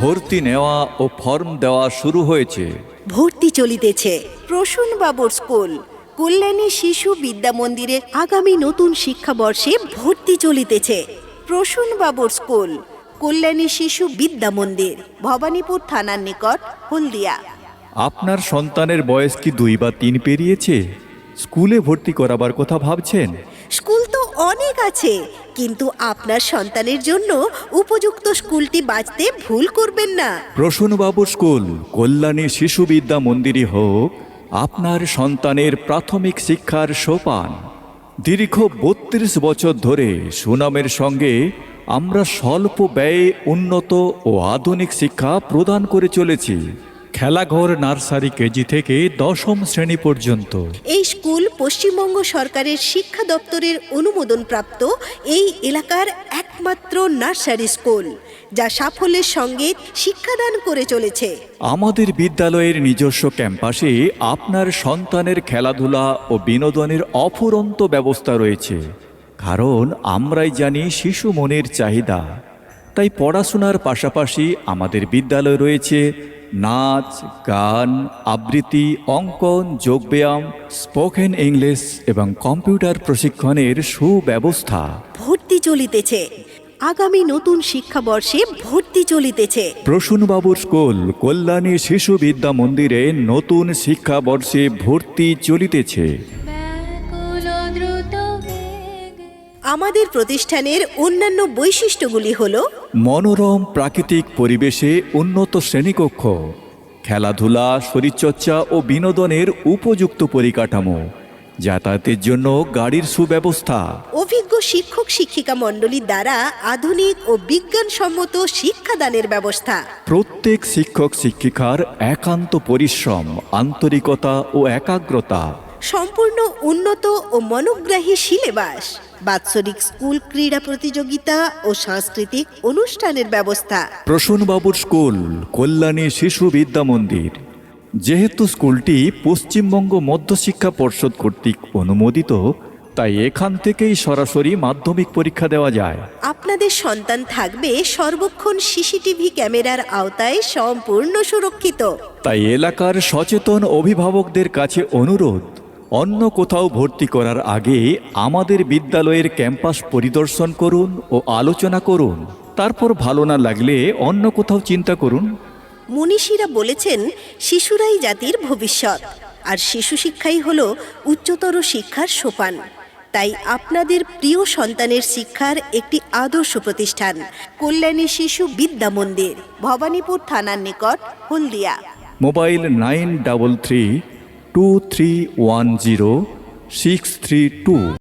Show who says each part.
Speaker 1: ভর্তি নেওয়া ও ফর্ম দেওয়া শুরু হয়েছে।
Speaker 2: ভর্তি চলিতেছে। প্রসূন বাবুর স্কুল কল্যাণী শিশু বিদ্যা মন্দিরে আগামী নতুন শিক্ষাবর্ষে ভর্তি চলিতেছে। প্রসূন বাবুর স্কুল কল্যাণী শিশু বিদ্যা মন্দির, ভবানীপুর থানার নিকট, হলদিয়া।
Speaker 1: আপনার সন্তানের বয়স কি 2 বা 3 পেরিয়েছে? স্কুলে ভর্তি করাবার কথা ভাবছেন?
Speaker 2: স্কুল তো অনেক আছে, কিন্তু আপনার সন্তানের জন্য উপযুক্ত স্কুলটি বাছতে ভুল করবেন না।
Speaker 1: প্রসূনবাবুর স্কুল কল্যাণী শিশু বিদ্যা মন্দিরই হোক আপনার সন্তানের প্রাথমিক শিক্ষার সোপান। দীর্ঘ 32 বছর ধরে সুনামের সঙ্গে আমরা স্বল্প ব্যয়ে উন্নত ও আধুনিক শিক্ষা প্রদান করে চলেছি। খেলাঘর নার্সারি কেজি থেকে 10ম শ্রেণী পর্যন্ত।
Speaker 2: এই স্কুল পশ্চিমবঙ্গ সরকারের শিক্ষা দপ্তরের অনুমোদনপ্রাপ্ত এই এলাকার একমাত্র নার্সারি স্কুল, যা সাফল্যের সঙ্গে শিক্ষাদান করে চলেছে।
Speaker 1: আমাদের বিদ্যালয়ের নিজস্ব ক্যাম্পাসে আপনার সন্তানের খেলাধুলা ও বিনোদনের অফুরন্ত ব্যবস্থা রয়েছে। কারণ আমরাই জানি শিশু মনের চাহিদা। তাই পড়াশোনার পাশাপাশি আমাদের বিদ্যালয়ে রয়েছে নাচ, গান, আবৃত্তি, অঙ্কন, যোগব্যায়াম, স্পোকেন ইংলিশ এবং কম্পিউটার প্রশিক্ষণের সুব্যবস্থা।
Speaker 2: ভর্তি চলিতেছে। আগামী নতুন শিক্ষাবর্ষে ভর্তি চলিতেছে।
Speaker 1: প্রসূনবাবুর স্কুল কল্যাণী শিশু বিদ্যা মন্দিরে নতুন শিক্ষাবর্ষে ভর্তি চলিতেছে।
Speaker 2: আমাদের প্রতিষ্ঠানের অন্যান্য বৈশিষ্ট্যগুলি হল:
Speaker 1: মনোরম প্রাকৃতিক পরিবেশে উন্নত শ্রেণীকক্ষ, খেলাধুলা, শরীরচর্চা ও বিনোদনের উপযুক্ত পরিকাঠামো, যাতায়াতের জন্য গাড়ির সুব্যবস্থা,
Speaker 2: অভিজ্ঞ শিক্ষক শিক্ষিকা মণ্ডলী দ্বারা আধুনিক ও বিজ্ঞানসম্মত শিক্ষাদানের ব্যবস্থা,
Speaker 1: প্রত্যেক শিক্ষক শিক্ষিকার একান্ত পরিশ্রম, আন্তরিকতা ও একাগ্রতা,
Speaker 2: সম্পূর্ণ উন্নত ও মনোগ্রাহী সিলেবাস, বাৎসরিক স্কুল ক্রীড়া প্রতিযোগিতা ও সাংস্কৃতিক অনুষ্ঠানের ব্যবস্থা।
Speaker 1: প্রসূনবাবুর স্কুল কল্যাণী শিশু বিদ্যা মন্দির। যেহেতু স্কুলটি পশ্চিমবঙ্গ মধ্যশিক্ষা পর্ষদ কর্তৃক অনুমোদিত, তাই এখান থেকেই সরাসরি মাধ্যমিক পরীক্ষা দেওয়া যায়।
Speaker 2: আপনাদের সন্তান থাকবে সর্বক্ষণ সিসিটিভি ক্যামেরার আওতায় সম্পূর্ণ সুরক্ষিত।
Speaker 1: তাই এলাকার সচেতন অভিভাবকদের কাছে অনুরোধ, অন্য কোথাও ভর্তি করার আগে আমাদের বিদ্যালয়ের ক্যাম্পাস পরিদর্শন করুন ও আলোচনা করুন। তারপর ভালো না লাগলে অন্য কোথাও চিন্তা করুন।
Speaker 2: মনীষীরা বলেছেন, শিশুরাই জাতির ভবিষ্যৎ, আর শিশু শিক্ষাই হল উচ্চতর শিক্ষার সোপান। তাই আপনাদের প্রিয় সন্তানের শিক্ষার একটি আদর্শ প্রতিষ্ঠান কল্যাণী শিশু বিদ্যা মন্দির, ভবানীপুর থানার নিকট, হলদিয়া।
Speaker 1: মোবাইল 9332310632।